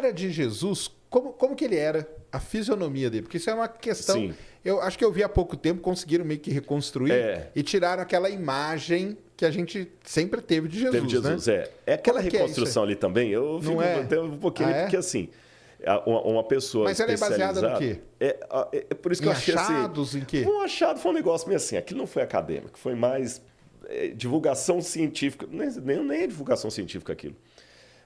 cara de Jesus, como que ele era? A fisionomia dele? Porque isso é uma questão... Sim. Eu acho que eu vi há pouco tempo, conseguiram meio que reconstruir e tiraram aquela imagem que a gente sempre teve de Jesus, Teve Jesus, né? É aquela Como que é reconstrução ali também, eu fico até um pouquinho, porque assim, uma pessoa Mas ela é baseada no quê? É por isso que Em eu achei achados, assim... em quê? Um achado foi um negócio meio assim, aquilo não foi acadêmico, foi mais divulgação científica, nem é divulgação científica aquilo.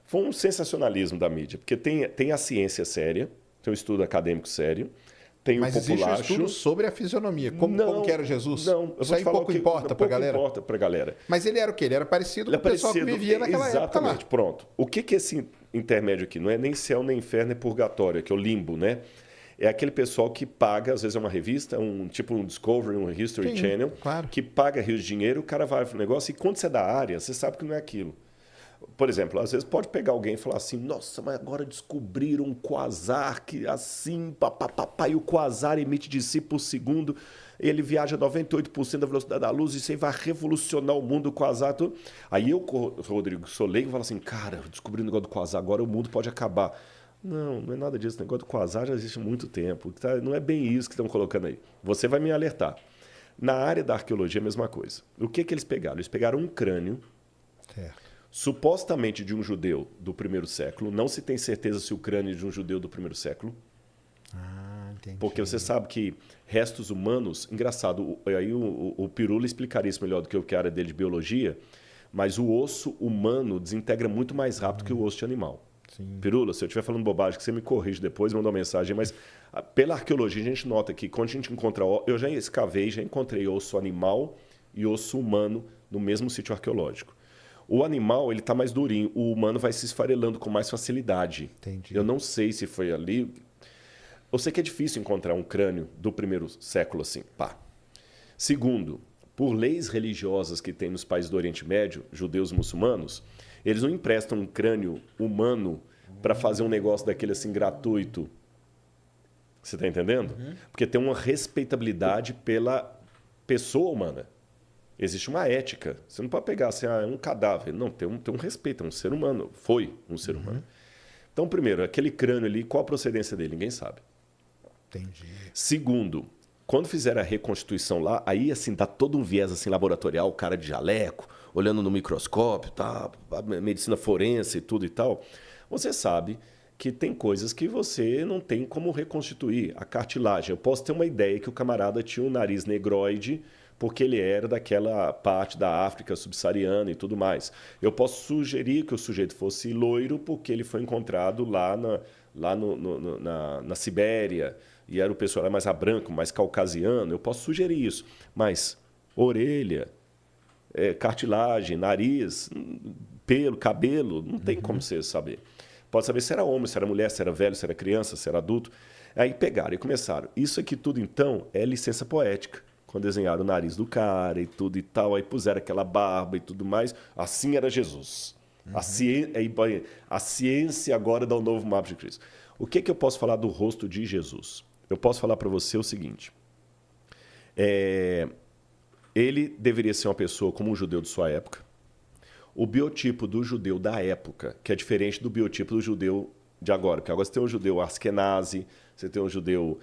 Foi um sensacionalismo da mídia, porque tem a ciência séria, tem um estudo acadêmico sério, tem Mas o existe um populacho. estudo sobre a fisionomia, como que era Jesus? Não, eu isso aí pouco importa pra galera? Pouco importa pra galera. Mas ele era o quê? Ele era parecido com o pessoal que vivia naquela época lá. Exatamente, pronto. O que é esse intermédio aqui? Não é nem céu, nem inferno, é purgatório, que é o limbo, né? É aquele pessoal que paga, às vezes é uma revista, tipo um Discovery, um History Channel, claro. que paga rios de dinheiro, o cara vai pro negócio, e quando você é da área, você sabe que não é aquilo. Por exemplo, às vezes pode pegar alguém e falar assim, nossa, mas agora descobriram um quasar que assim, papapá, e o quasar emite de si por segundo, ele viaja 98% da velocidade da luz, isso aí vai revolucionar o mundo, o quasar, tudo. Aí eu, Rodrigo, sou leigo, falo assim, cara, eu descobri o negócio do quasar, agora o mundo pode acabar. Não é nada disso, o negócio do quasar já existe há muito tempo, não é bem isso que estão colocando aí. Você vai me alertar. Na área da arqueologia, a mesma coisa. O que eles pegaram? Eles pegaram um crânio, supostamente de um judeu do primeiro século. Não se tem certeza se o crânio é de um judeu do primeiro século. Entendi. Porque você sabe que restos humanos... Engraçado, aí o Pirula explicaria isso melhor do que eu, que é a área dele de biologia, mas o osso humano desintegra muito mais rápido que o osso de animal. Sim. Pirula, se eu estiver falando bobagem, que você me corrige depois, manda uma mensagem, mas pela arqueologia a gente nota que quando a gente encontra... Eu já escavei, já encontrei osso animal e osso humano no mesmo sítio arqueológico. O animal, ele está mais durinho. O humano vai se esfarelando com mais facilidade. Entendi. Eu não sei se foi ali. Eu sei que é difícil encontrar um crânio do primeiro século assim. Pá. Segundo, por leis religiosas que tem nos países do Oriente Médio, judeus e muçulmanos, eles não emprestam um crânio humano para fazer um negócio daquele assim gratuito. Você está entendendo? Porque tem uma respeitabilidade pela pessoa humana. Existe uma ética. Você não pode pegar assim, um cadáver. Não, tem um respeito, é um ser humano. Foi um ser humano. Então, primeiro, aquele crânio ali, qual a procedência dele? Ninguém sabe. Entendi. Segundo, quando fizeram a reconstituição lá, aí assim, dá todo um viés assim, laboratorial, o cara de jaleco, olhando no microscópio, tá, a medicina forense e tudo e tal. Você sabe que tem coisas que você não tem como reconstituir. A cartilagem. Eu posso ter uma ideia que o camarada tinha um nariz negroide, porque ele era daquela parte da África subsaariana e tudo mais. Eu posso sugerir que o sujeito fosse loiro porque ele foi encontrado lá na Sibéria e era o pessoal era mais branco, mais caucasiano. Eu posso sugerir isso. Mas orelha, cartilagem, nariz, pelo, cabelo, não tem como você saber. Pode saber se era homem, se era mulher, se era velho, se era criança, se era adulto. Aí pegaram e começaram. Isso aqui tudo, então, é licença poética. Quando desenharam o nariz do cara e tudo e tal, aí puseram aquela barba e tudo mais. Assim era Jesus. A ciência agora dá um novo mapa de Cristo. O que eu posso falar do rosto de Jesus? Eu posso falar para você o seguinte. Ele deveria ser uma pessoa como um judeu de sua época. O biotipo do judeu da época, que é diferente do biotipo do judeu de agora. Porque agora você tem um judeu askenazi, você tem um judeu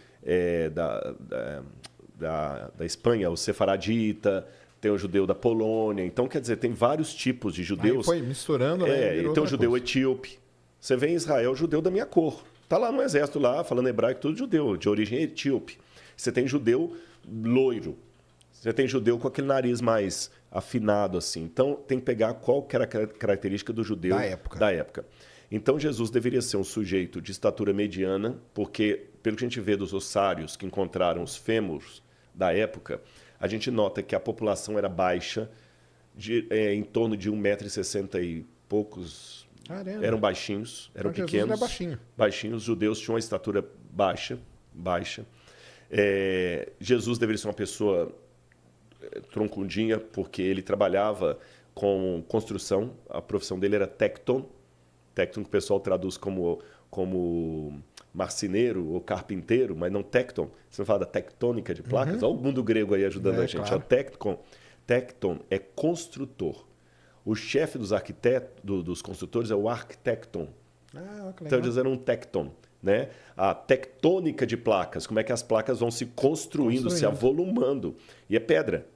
da Espanha, o sefaradita, tem o judeu da Polônia. Então, quer dizer, tem vários tipos de judeus. Aí foi misturando, né? E tem o judeu etíope. Você vê em Israel, judeu da minha cor. Está lá no exército, lá, falando hebraico, tudo judeu, de origem etíope. Você tem judeu loiro. Você tem judeu com aquele nariz mais afinado, assim. Então, tem que pegar qual que era a característica do judeu da época. Então, Jesus deveria ser um sujeito de estatura mediana, porque, pelo que a gente vê dos ossários que encontraram os fêmurs da época, a gente nota que a população era baixa, em torno de 1,60 m e poucos. Caramba. Eram baixinhos, eram então, pequenos. Jesus era baixinho. Baixinhos. Os judeus tinham uma estatura baixa. Jesus deveria ser uma pessoa troncudinha, porque ele trabalhava com construção. A profissão dele era tecton. Tecton que o pessoal traduz como marceneiro ou carpinteiro, mas não tecton. Você não fala da tectônica de placas? Olha o mundo grego aí ajudando a gente. Claro. Tecton é construtor. O chefe dos arquitetos, dos construtores é o arquitecton. Que legal. Então eles eram um tecton, né? A tectônica de placas, como é que as placas vão se construindo, se avolumando. E é pedra.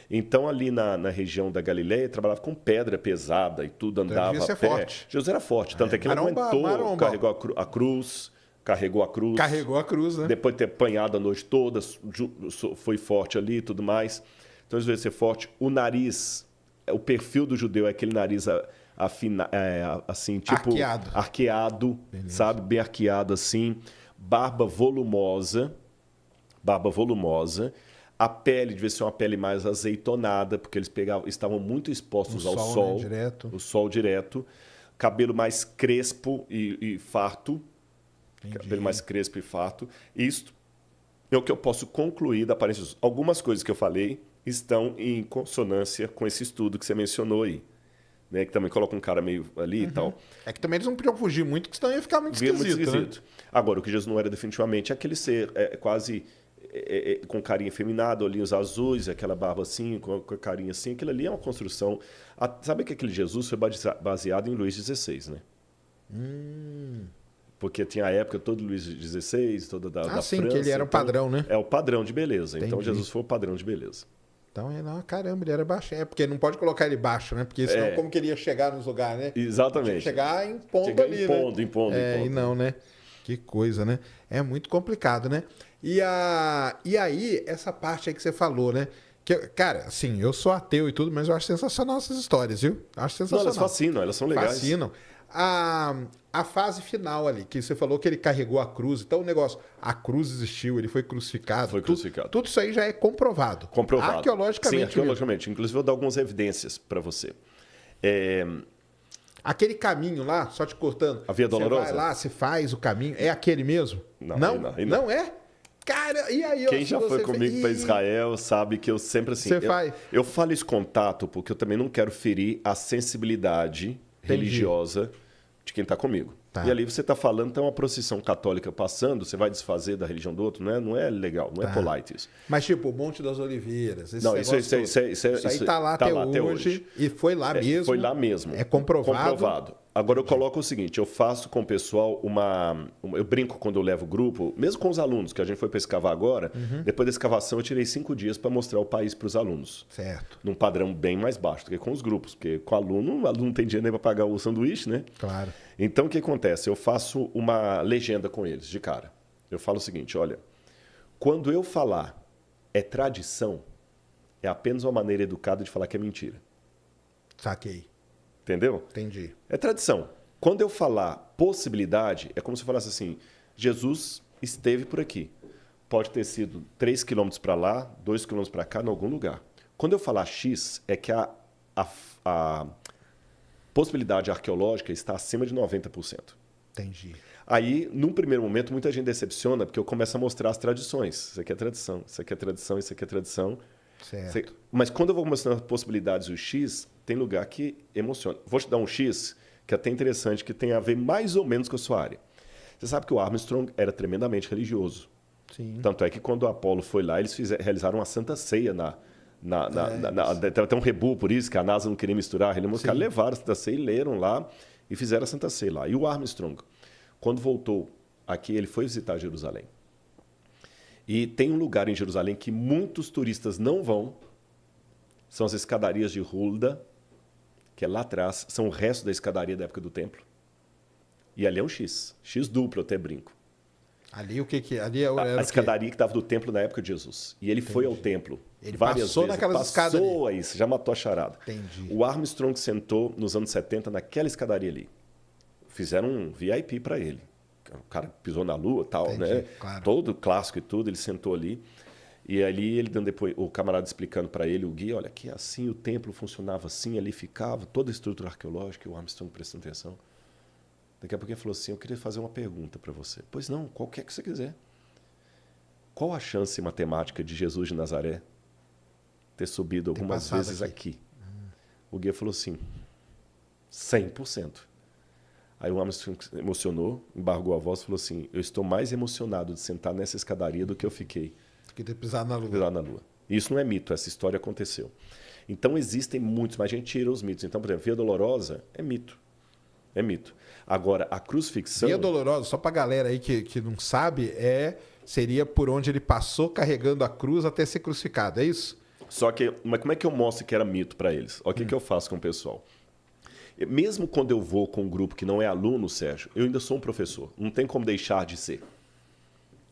Então ali na região da Galileia trabalhava com pedra pesada e tudo andava a pé. Forte. Jesus era forte, tanto é que ele aguentou, carregou a cruz. Carregou a cruz, né? Depois de ter apanhado a noite toda, foi forte ali e tudo mais. Então, às vezes, ser forte. O nariz, o perfil do judeu é aquele nariz assim, tipo... Arqueado, sabe? Bem arqueado, assim. Barba volumosa. A pele devia ser uma pele mais azeitonada, porque eles estavam muito expostos ao sol. Né? Direto. O sol direto. Cabelo mais crespo e farto. Entendi. Cabelo mais crespo e farto. Isto é o que eu posso concluir da aparência. Algumas coisas que eu falei estão em consonância com esse estudo que você mencionou aí. Né? Que também coloca um cara meio ali e tal. É que também eles não podiam fugir muito, porque senão ia ficar muito esquisito. Né? Agora, o que Jesus não era definitivamente é aquele ser quase com carinha efeminada, olhinhos azuis, aquela barba assim, com a carinha assim. Aquilo ali é uma construção... Sabe que aquele Jesus foi baseado em Luís XVI, né? Porque tinha a época todo Luís XVI, toda da França. Que ele era o padrão, né? É o padrão de beleza. Entendi. Então, Jesus foi o padrão de beleza. Então, caramba, ele era baixo. Porque não pode colocar ele baixo, né? Porque senão como que ele ia chegar nos lugares, né? Exatamente. Chegar impondo ali, né? Impondo. E não, né? Que coisa, né? É muito complicado, né? E aí, essa parte aí que você falou, né? Que, cara, assim, eu sou ateu e tudo, mas eu acho sensacional essas histórias, viu? Acho sensacional. Não, elas fascinam, elas são legais. Fascinam. A fase final ali, que você falou que ele carregou a cruz. Então, o negócio, a cruz existiu, ele foi crucificado. Tudo isso aí já é comprovado. Arqueologicamente. Sim, arqueologicamente. Inclusive, eu vou dar algumas evidências para você. Aquele caminho lá, só te cortando. A Via Dolorosa? Você vai lá, você faz o caminho. É aquele mesmo? Não é? Cara, e aí? Quem já foi comigo para Israel sabe que eu sempre assim... Eu falo esse contato porque eu também não quero ferir a sensibilidade religiosa de quem está comigo. Tá. E ali você está falando, tem uma procissão católica passando, você vai desfazer da religião do outro, não é legal, não é polite isso. Mas tipo, o Monte das Oliveiras... Isso aí está lá até hoje e foi lá mesmo. Foi lá mesmo. É comprovado. Agora eu coloco o seguinte, eu faço com o pessoal eu brinco quando eu levo o grupo, mesmo com os alunos, que a gente foi para escavar agora, depois da escavação eu tirei 5 dias para mostrar o país para os alunos. Certo. Num padrão bem mais baixo do que com os grupos, porque com o aluno não tem dinheiro nem para pagar o sanduíche, né? Claro. Então o que acontece? Eu faço uma legenda com eles, de cara. Eu falo o seguinte, olha, quando eu falar é tradição, é apenas uma maneira educada de falar que é mentira. Saquei. Entendeu? Entendi. É tradição. Quando eu falar possibilidade, é como se eu falasse assim, Jesus esteve por aqui. Pode ter sido 3 quilômetros para lá, 2 quilômetros para cá, em algum lugar. Quando eu falar X, é que a possibilidade arqueológica está acima de 90%. Entendi. Aí, num primeiro momento, muita gente decepciona, porque eu começo a mostrar as tradições. Isso aqui é tradição, isso aqui é tradição, isso aqui é tradição. Certo. Mas quando eu vou mostrando as possibilidades, o X, tem lugar que emociona. Vou te dar um X, que é até interessante, que tem a ver mais ou menos com a sua área. Você sabe que o Armstrong era tremendamente religioso. Sim. Tanto é que quando o Apollo foi lá, eles realizaram uma santa ceia tem até um rebu por isso, que a NASA não queria misturar. Os caras levaram a Santa Ceia e leram lá e fizeram a Santa Ceia lá. E o Armstrong, quando voltou aqui, ele foi visitar Jerusalém. E tem um lugar em Jerusalém que muitos turistas não vão, são as escadarias de Hulda, que é lá atrás, são o resto da escadaria da época do templo. E ali é um X duplo, eu até brinco. Ali o que ali era a escadaria que estava do templo na época de Jesus. E ele foi ao templo ele várias passou vezes. Naquelas escadas passou aí, já matou a charada. Entendi. O Armstrong sentou nos anos 70 naquela escadaria ali. Fizeram um VIP para ele. O cara pisou na lua e tal, Entendi, né? Claro. Todo clássico e tudo, ele sentou ali. E ali ele dando depois, o camarada explicando para ele, o guia, olha, aqui assim, o templo funcionava assim, ali ficava, toda a estrutura arqueológica, e o Armstrong prestando atenção. Daqui a pouco ele falou assim, eu queria fazer uma pergunta para você. Pois não, qualquer que você quiser. Qual a chance matemática de Jesus de Nazaré ter subido algumas vezes aqui? O guia falou assim, 100%. Aí o Armstrong emocionou, embargou a voz e falou assim, eu estou mais emocionado de sentar nessa escadaria do que eu fiquei. Que ter pisado na Lua. Pisado na Lua. Isso não é mito, essa história aconteceu. Então existem muitos, mas a gente tira os mitos. Então, por exemplo, Via Dolorosa é mito. É mito. Agora, a crucifixão... Via Dolorosa, só pra galera aí que não sabe, seria por onde ele passou carregando a cruz até ser crucificado, é isso? Só que, mas como é que eu mostro que era mito para eles? Olha o que eu faço com o pessoal. Mesmo quando eu vou com um grupo que não é aluno, Sérgio, eu ainda sou um professor. Não tem como deixar de ser.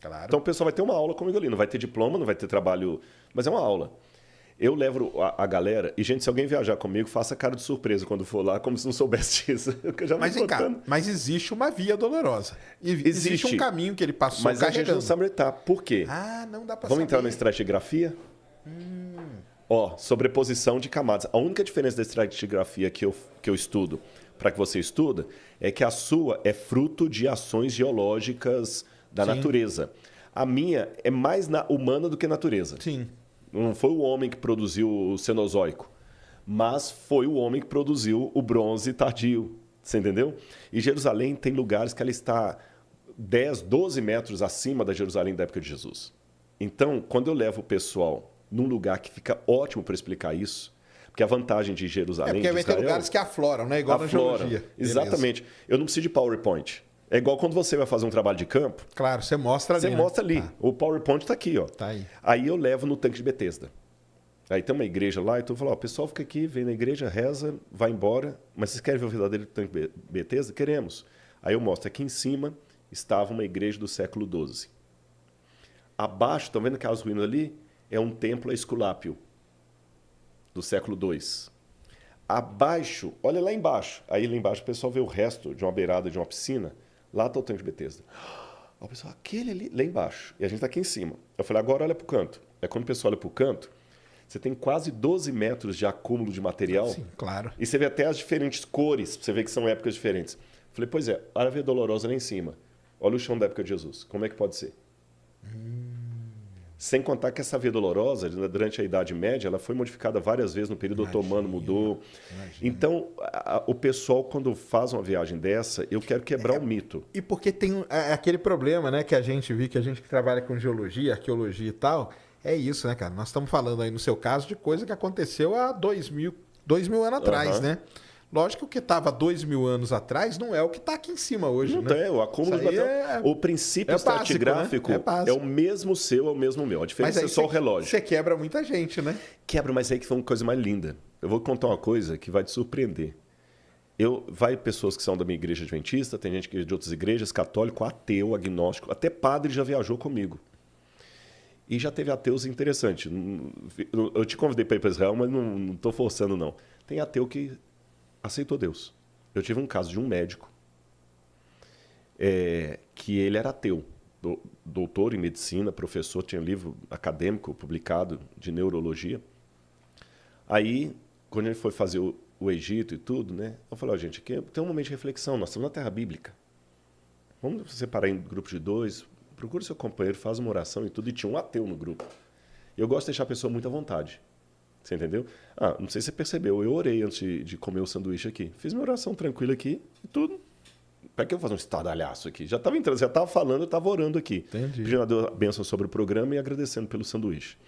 Claro. Então o pessoal vai ter uma aula comigo ali. Não vai ter diploma, não vai ter trabalho, mas é uma aula. Eu levo a galera, e gente, se alguém viajar comigo, faça cara de surpresa quando for lá, como se não soubesse disso. Mas vem cá, mas existe uma via dolorosa. Existe um caminho que ele passou mas carregando. a gente não sabe onde. Por quê? Não dá pra Vamos saber. entrar na estratigrafia? Ó, sobreposição de camadas. A única diferença da estratigrafia que eu estudo para que você estuda é que a sua é fruto de ações geológicas da natureza. A minha é mais humana do que natureza. Sim. Não foi o homem que produziu o Cenozoico, mas foi o homem que produziu o bronze tardio. Você entendeu? E Jerusalém tem lugares que ela está 10, 12 metros acima da Jerusalém da época de Jesus. Então, quando eu levo o pessoal num lugar que fica ótimo para explicar isso, porque a vantagem de Jerusalém... porque vai ter lugares que afloram, né? Igual na geologia. Exatamente. Beleza. Eu não preciso de PowerPoint. É igual quando você vai fazer um trabalho de campo. Claro, você mostra ali. Você mostra ali. Tá. O PowerPoint está aqui, ó. Tá aí. Aí eu levo no tanque de Betesda. Aí tem uma igreja lá, e tu fala, ó, o pessoal fica aqui, vem na igreja, reza, vai embora. Mas vocês querem ver o verdadeiro tanque de Betesda? Queremos. Aí eu mostro, aqui em cima estava uma igreja do século XII. Abaixo, estão vendo aquelas ruínas ali? É um templo a Esculápio, do século II. Abaixo, olha lá embaixo. Aí lá embaixo o pessoal vê o resto de uma beirada de uma piscina. Lá está o tanque de Betesda. O pessoal, aquele ali, lá embaixo. E a gente está aqui em cima. Eu falei, agora olha para o canto. Quando o pessoal olha para o canto, você tem quase 12 metros de acúmulo de material. Sim, claro. E você vê até as diferentes cores, você vê que são épocas diferentes. Eu falei, pois é, olha a Via Dolorosa lá em cima. Olha o chão da época de Jesus. Como é que pode ser? Sem contar que essa Via Dolorosa, durante a Idade Média, ela foi modificada várias vezes, no período otomano mudou. Então, o pessoal, quando faz uma viagem dessa, eu quero quebrar o mito. E porque tem aquele problema, né, que a gente viu, que a gente que trabalha com geologia, arqueologia e tal, é isso, né, cara? Nós estamos falando aí, no seu caso, de coisa que aconteceu há 2000 anos atrás, né? Lógico que o que estava 2000 anos atrás não é o que está aqui em cima hoje, não né? Tem, o acúmulo de material. O princípio estratigráfico é o mesmo seu, é o mesmo meu. A diferença é só o relógio. Você quebra muita gente, né? Quebra, mas aí que foi uma coisa mais linda. Eu vou contar uma coisa que vai te surpreender. Vai pessoas que são da minha igreja adventista, tem gente de outras igrejas, católico, ateu, agnóstico, até padre já viajou comigo. E já teve ateus interessantes. Eu te convidei para ir para Israel, mas não estou forçando, não. Tem ateu que aceitou Deus. Eu tive um caso de um médico que ele era ateu, doutor em medicina, professor, tinha um livro acadêmico publicado de neurologia. Aí, quando ele foi fazer o Egito e tudo, né? Eu falei, gente, aqui tem um momento de reflexão, nós estamos na Terra Bíblica. Vamos separar em grupos de 2, procure seu companheiro, faz uma oração e tudo, e tinha um ateu no grupo. Eu gosto de deixar a pessoa muito à vontade. Você entendeu? Não sei se você percebeu, eu orei antes de comer o sanduíche aqui. Fiz minha oração tranquila aqui e tudo. Para que eu fazer um estardalhaço aqui? Já estava entrando, já estava falando, eu estava orando aqui. Entendi. Pedindo a bênção sobre o programa e agradecendo pelo sanduíche.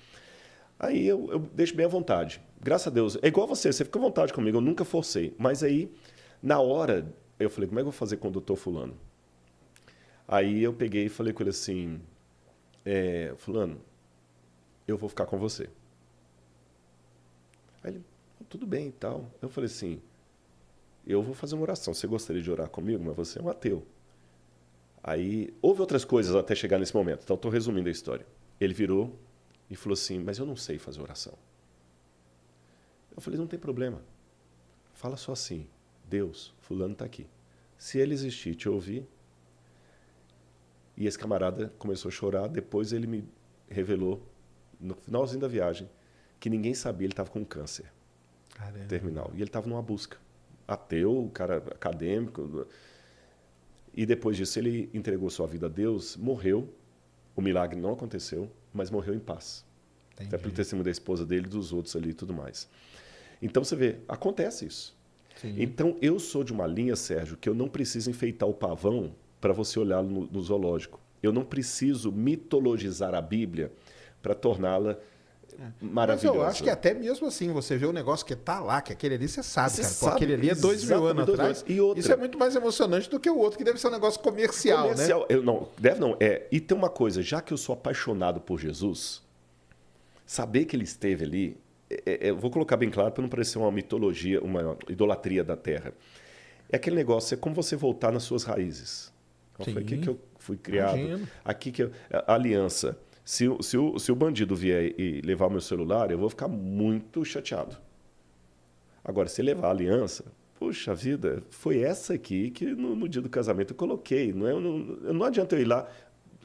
Aí eu deixo bem à vontade. Graças a Deus. É igual você fica à vontade comigo, eu nunca forcei. Mas aí, na hora, eu falei, como é que eu vou fazer com o doutor fulano? Aí eu peguei e falei com ele assim, fulano, eu vou ficar com você. Aí ele, tudo bem e tal. Eu falei assim, eu vou fazer uma oração. Você gostaria de orar comigo? Mas você é um ateu. Aí, houve outras coisas até chegar nesse momento. Então, estou resumindo a história. Ele virou e falou assim, mas eu não sei fazer oração. Eu falei, não tem problema. Fala só assim, Deus, fulano está aqui. Se ele existir, te ouvir. E esse camarada começou a chorar. Depois ele me revelou, no finalzinho da viagem, que ninguém sabia, ele estava com câncer. Caramba. Terminal. E ele estava numa busca. Ateu, cara acadêmico. E depois disso ele entregou sua vida a Deus, morreu. O milagre não aconteceu, mas morreu em paz. Entendi. Até pelo testemunho da esposa dele, dos outros ali e tudo mais. Então você vê, acontece isso. Sim. Então eu sou de uma linha, Sérgio, que eu não preciso enfeitar o pavão para você olhar no zoológico. Eu não preciso mitologizar a Bíblia para torná-la Mas maravilhosa. eu acho que até mesmo assim, você vê um negócio que tá lá, que aquele ali você sabe, Você cara. Pô, sabe, aquele ali é 2.000 anos exatamente, atrás. E outra, Isso é muito mais emocionante do que o outro, que deve ser um negócio comercial, né? Não, deve não. E tem uma coisa, já que eu sou apaixonado por Jesus, saber que ele esteve ali, eu vou colocar bem claro para não parecer uma mitologia, uma idolatria da terra. É aquele negócio, é como você voltar nas suas raízes. Foi aqui que eu fui criado. Imagino. Aqui que a aliança. Se o bandido vier e levar o meu celular, eu vou ficar muito chateado. Agora, se levar a aliança, puxa vida, foi essa aqui que no dia do casamento eu coloquei. Não adianta eu ir lá.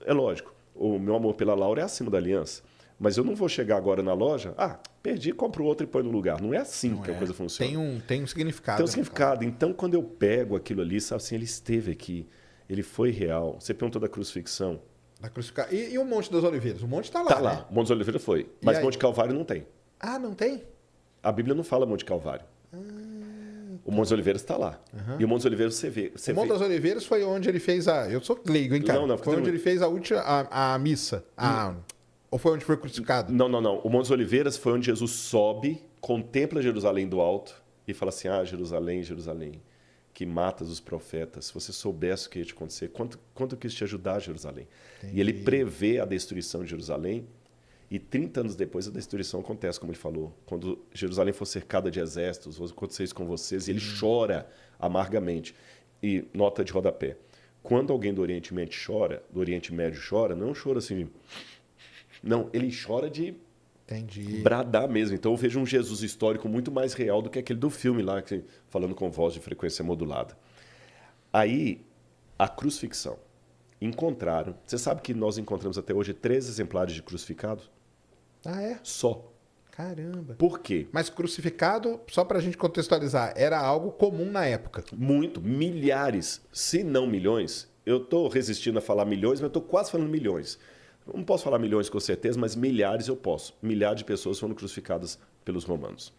É lógico, o meu amor pela Laura é acima da aliança. Mas eu não vou chegar agora na loja, perdi, compro outro e põe no lugar. Não é assim que a coisa funciona. Tem um significado. Tem um significado. Então, quando eu pego aquilo ali, sabe assim, ele esteve aqui, ele foi real. Você perguntou da crucifixão. Da crucificação. E o Monte das Oliveiras? O monte está lá, Tá né? lá, Monte das Oliveiras foi. Mas Monte Calvário não tem. Ah, não tem? A Bíblia não fala Monte Calvário. O Monte das Oliveiras está lá. E o Monte das Oliveiras você vê. O Monte das Oliveiras foi onde ele fez a... Eu sou leigo, hein, cara? Não, foi onde ele fez a última a missa. Ou foi onde foi crucificado? Não. O Monte das Oliveiras foi onde Jesus sobe, contempla Jerusalém do alto e fala assim, Jerusalém, Jerusalém, que matas os profetas. Se você soubesse o que ia te acontecer, quanto eu quis te ajudar, Jerusalém. Entendi. E ele prevê a destruição de Jerusalém. E 30 anos depois a destruição acontece, como ele falou. Quando Jerusalém for cercada de exércitos, vou acontecer isso com vocês. E ele chora amargamente. E nota de rodapé. Quando alguém do Oriente Médio chora, não chora assim... Não, ele chora de bradar mesmo. Então eu vejo um Jesus histórico muito mais real do que aquele do filme lá, falando com voz de frequência modulada. Aí, a crucifixão. Encontraram... Você sabe que nós encontramos até hoje 3 exemplares de crucificado? Ah, é? Só. Caramba. Por quê? Mas crucificado, só para a gente contextualizar, era algo comum na época. Muito. Milhares, se não milhões. Eu estou resistindo a falar milhões, mas eu estou quase falando milhões. Não posso falar milhões com certeza, mas milhares eu posso. Milhares de pessoas foram crucificadas pelos romanos.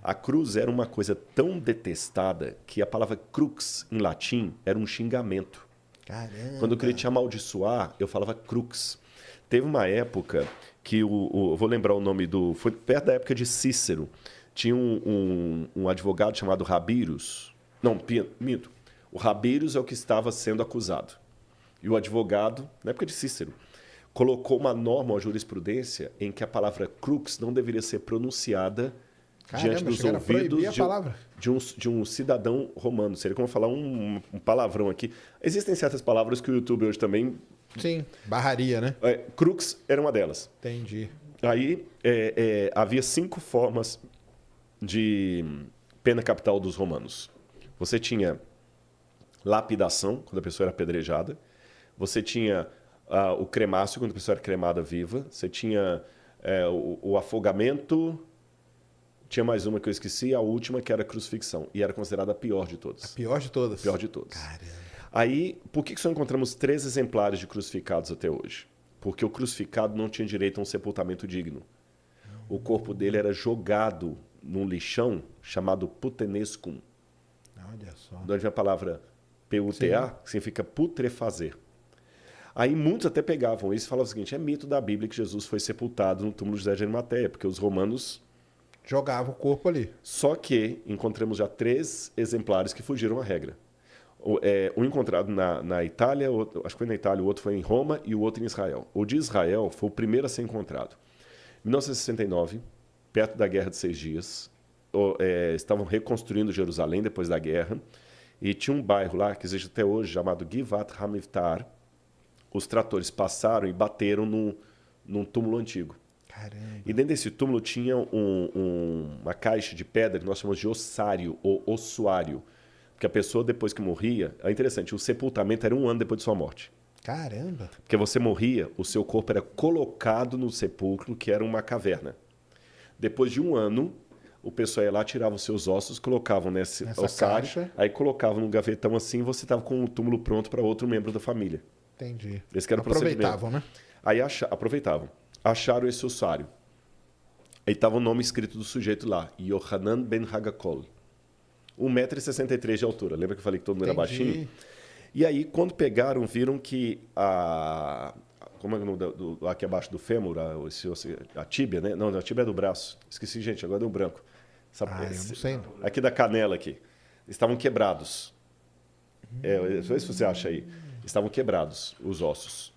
A cruz era uma coisa tão detestada que a palavra crux, em latim, era um xingamento. Caramba. Quando eu queria te amaldiçoar, eu falava crux. Teve uma época que eu vou lembrar o nome foi perto da época de Cícero. Tinha um advogado chamado Rabirus. Não, minto. O Rabirus é o que estava sendo acusado. E o advogado, na época de Cícero, colocou uma norma, uma jurisprudência, em que a palavra crux não deveria ser pronunciada diante dos ouvidos de um cidadão romano. Seria como falar um palavrão aqui. Existem certas palavras que o YouTube hoje também... Sim, barraria, né? Crux era uma delas. Entendi. Aí havia 5 formas de pena capital dos romanos. Você tinha lapidação, quando a pessoa era apedrejada. Você tinha o cremácio, quando a pessoa era cremada viva. Você tinha o afogamento. Tinha mais uma que eu esqueci, a última que era a crucifixão. E era considerada a pior de todas. A pior de todas? Pior de todas. Caramba. Aí, por que só encontramos 3 exemplares de crucificados até hoje? Porque o crucificado não tinha direito a um sepultamento digno. O corpo dele era jogado num lixão chamado putenescum. Olha só. De onde vem a palavra PUTA, que significa putrefazer. Aí muitos até pegavam isso e falavam o seguinte, é mito da Bíblia que Jesus foi sepultado no túmulo de José de Arimateia, porque os romanos... jogavam o corpo ali. Só que encontramos já 3 exemplares que fugiram à regra. Um encontrado na Itália, acho que foi na Itália, o outro foi em Roma e o outro em Israel. O de Israel foi o primeiro a ser encontrado. Em 1969, perto da Guerra de 6 Dias, estavam reconstruindo Jerusalém depois da guerra, e tinha um bairro lá, que existe até hoje, chamado Givat Hamivtar. Os tratores passaram e bateram num túmulo antigo. Caramba. E dentro desse túmulo tinha uma caixa de pedra que nós chamamos de ossário ou ossuário. Porque a pessoa, depois que morria... É interessante, o sepultamento era 1 ano depois de sua morte. Caramba. Porque você morria, o seu corpo era colocado no sepulcro, que era uma caverna. Depois de 1 ano, o pessoal ia lá, tirava os seus ossos, colocavam nessa ossário, caixa. Aí colocava num gavetão assim, e você estava com o túmulo pronto para outro membro da família. Entendi. Esse que era o aproveitavam, né? Aí aproveitavam. Acharam esse ossário. Aí estava o nome escrito do sujeito lá, Yohanan ben Hagakol. 1,63 m de altura. Lembra que eu falei que todo mundo era baixinho? E aí, quando pegaram, viram que como é o nome aqui abaixo do fêmur, a tíbia, né? Não, a tíbia é do braço. Esqueci, gente, agora deu branco. Eu não sei. Aqui da canela aqui. Estavam quebrados. Vê se você acha aí. Estavam quebrados os ossos.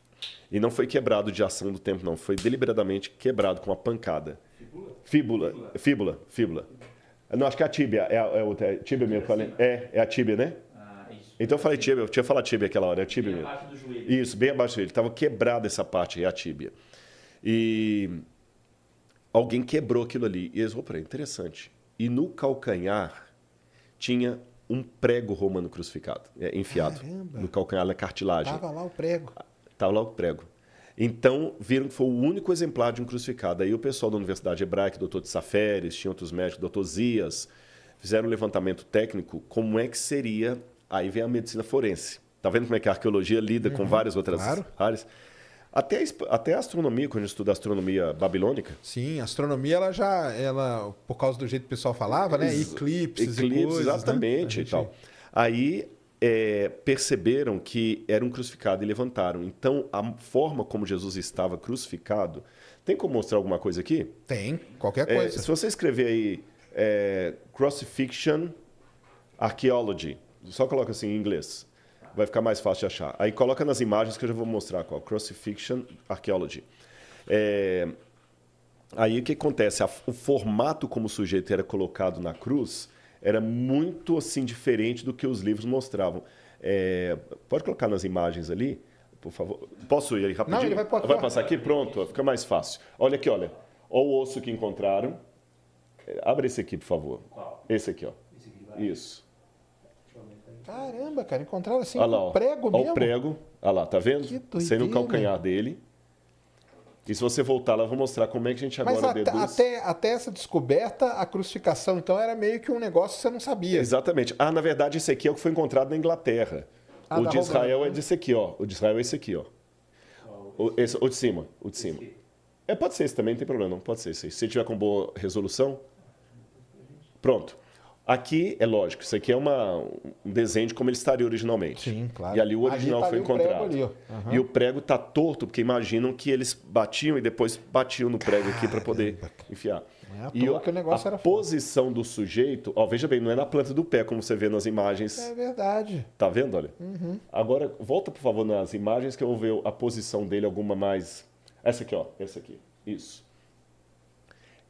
E não foi quebrado de ação do tempo, não. Foi deliberadamente quebrado com uma pancada. Fíbula. Não, acho que é a tíbia. É tíbia mesmo. É a tíbia, né? Então eu falei tíbia, eu tinha falado tíbia aquela hora, é a tíbia mesmo. Bem abaixo do joelho. Isso, bem abaixo do joelho. Estava quebrada essa parte aí, a tíbia. E alguém quebrou aquilo ali. E eles falaram, interessante. E no calcanhar tinha um prego romano crucificado, enfiado. Caramba. No calcanhar, na cartilagem. Estava lá o prego. Estava lá o prego. Então, viram que foi o único exemplar de um crucificado. Aí o pessoal da Universidade Hebraica, doutor de Saferes, tinha outros médicos, doutor Zias, fizeram um levantamento técnico, como é que seria... Aí vem a medicina forense. Tá vendo como é que a arqueologia lida com várias outras áreas? Até a astronomia, quando a gente estuda a astronomia babilônica. Sim, a astronomia, ela por causa do jeito que o pessoal falava, né? Eclipses e coisas, exatamente, né? e tal. Aí perceberam que era um crucificado e levantaram. Então, a forma como Jesus estava crucificado... Tem como mostrar alguma coisa aqui? Tem, qualquer coisa. Se você escrever aí Crucifixion Archaeology, só coloca assim em inglês. Vai ficar mais fácil de achar. Aí coloca nas imagens que eu já vou mostrar qual. Crucifixion Archaeology. Aí o que acontece? O formato como o sujeito era colocado na cruz era muito assim diferente do que os livros mostravam. Pode colocar nas imagens ali, por favor. Posso ir aí rapidinho? Não, ele vai passar aqui? Pronto, fica mais fácil. Olha aqui, olha. Olha o osso que encontraram. Abre esse aqui, por favor. Esse aqui, ó. Isso. Caramba, cara, encontraram assim lá, com prego mesmo? Olha o prego. Olha lá, tá vendo? Que doideira. Sendo o calcanhar dele. E se você voltar lá, eu vou mostrar como é que a gente agora deduz. Até essa descoberta, a crucificação, então, era meio que um negócio que você não sabia. Exatamente. Na verdade, esse aqui é o que foi encontrado na Inglaterra. O de Israel é desse aqui, ó. O de Israel é esse aqui, ó. O de cima. O de cima. Pode ser esse também, não tem problema, não. Pode ser esse. Se tiver com boa resolução. Pronto. Aqui, é lógico, isso aqui é um desenho de como ele estaria originalmente. Sim, claro. E ali o original foi encontrado. Ali, uhum. E o prego está torto, porque imaginam que eles batiam e depois batiam no prego aqui para poder enfiar. Não é à toa que o negócio era posição do sujeito, veja bem, não é na planta do pé, como você vê nas imagens. É verdade. Tá vendo, olha? Uhum. Agora, volta, por favor, nas imagens que eu vou ver a posição dele, alguma mais... Essa aqui, ó. Essa aqui. Isso.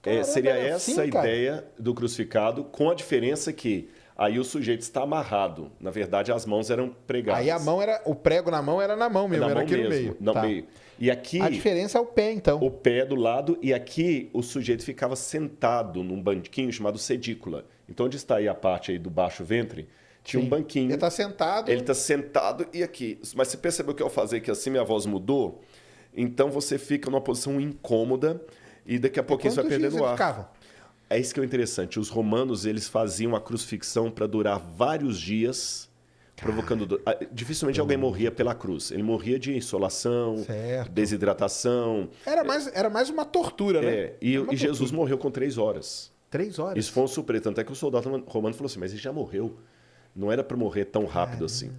Caramba, seria essa assim, a ideia do crucificado, com a diferença que aí o sujeito está amarrado. Na verdade, as mãos eram pregadas. Aí o prego na mão era na mão mesmo, era aqui no meio. No meio. E aqui, a diferença é o pé, então. O pé do lado, e aqui o sujeito ficava sentado num banquinho chamado sedícula. Então, onde está aí a parte aí do baixo ventre, tinha um banquinho. Ele está sentado. Ele está sentado e aqui. Mas você percebeu que eu fazer que assim minha voz mudou? Então, você fica numa posição incômoda. E daqui a pouquinho você vai perdendo o ar. Ficavam? É isso que é interessante. Os romanos eles faziam a crucifixão para durar vários dias, provocando dor. Dificilmente alguém morria pela cruz. Ele morria de insolação, desidratação. Era mais uma tortura, né? E Jesus morreu com 3 horas. 3 horas? Isso foi um surpresa. Tanto é que o soldado romano falou assim, mas ele já morreu. Não era para morrer tão rápido assim.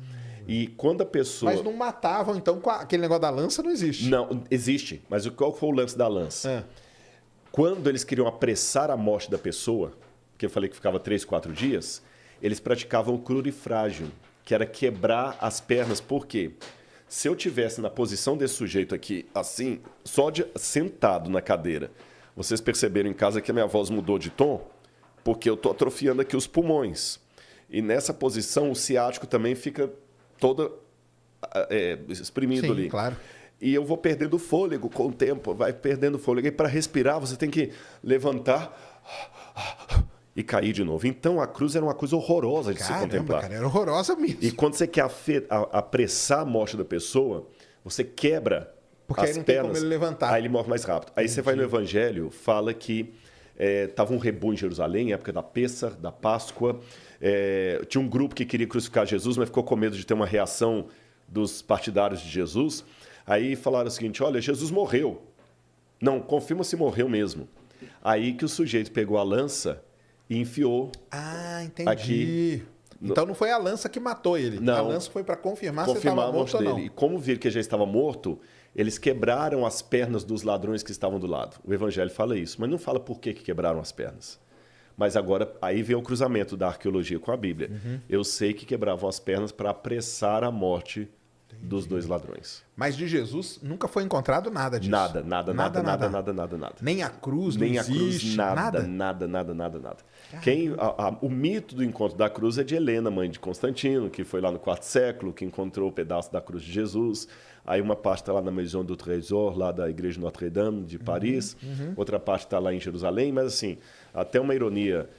E quando a pessoa... Mas não matavam, então, com aquele negócio da lança não existe. Não, existe. Mas qual foi o lance da lança? Quando eles queriam apressar a morte da pessoa, que eu falei que ficava 3, 4 dias, eles praticavam o crurifrágio, que era quebrar as pernas. Por quê? Se eu tivesse na posição desse sujeito aqui, assim, sentado na cadeira, vocês perceberam em casa que a minha voz mudou de tom? Porque eu estou atrofiando aqui os pulmões. E nessa posição, o ciático também fica todo exprimido ali. Claro. E eu vou perdendo fôlego com o tempo, vai perdendo fôlego. E para respirar, você tem que levantar e cair de novo. Então, a cruz era uma coisa horrorosa de se contemplar. Cara, era horrorosa mesmo. E quando você quer apressar a morte da pessoa, você quebra porque as aí não pernas. tem como ele levantar. Aí ele morre mais rápido. Aí você vai no Evangelho, fala que estava um rebu em Jerusalém, época da Pêssar, da Páscoa. Tinha um grupo que queria crucificar Jesus, mas ficou com medo de ter uma reação dos partidários de Jesus. Aí falaram o seguinte, olha, Jesus morreu. Não, confirma se morreu mesmo. Aí que o sujeito pegou a lança e enfiou entendi. aqui Então não foi a lança que matou ele. Não. A lança foi para confirmar se ele Confirmar estava a morte morto ou dele. não. E como viram que ele já estava morto, eles quebraram as pernas dos ladrões que estavam do lado. O Evangelho fala isso, mas não fala por que quebraram as pernas. Mas agora, aí vem o cruzamento da arqueologia com a Bíblia. Eu sei que quebravam as pernas para apressar a morte dos 2 ladrões. Mas de Jesus nunca foi encontrado nada disso. Nada. Nem a cruz, Nem não a cruz, existe, nada. O mito do encontro da cruz é de Helena, mãe de Constantino, que foi lá no IV século, que encontrou o pedaço da cruz de Jesus. Aí uma parte está lá na Maison du Trésor, lá da Igreja Notre-Dame de Paris. Outra parte está lá em Jerusalém. Mas assim, até uma ironia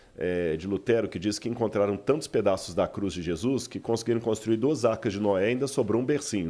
de Lutero, que diz que encontraram tantos pedaços da cruz de Jesus que conseguiram construir 2 arcas de Noé e ainda sobrou um bercinho.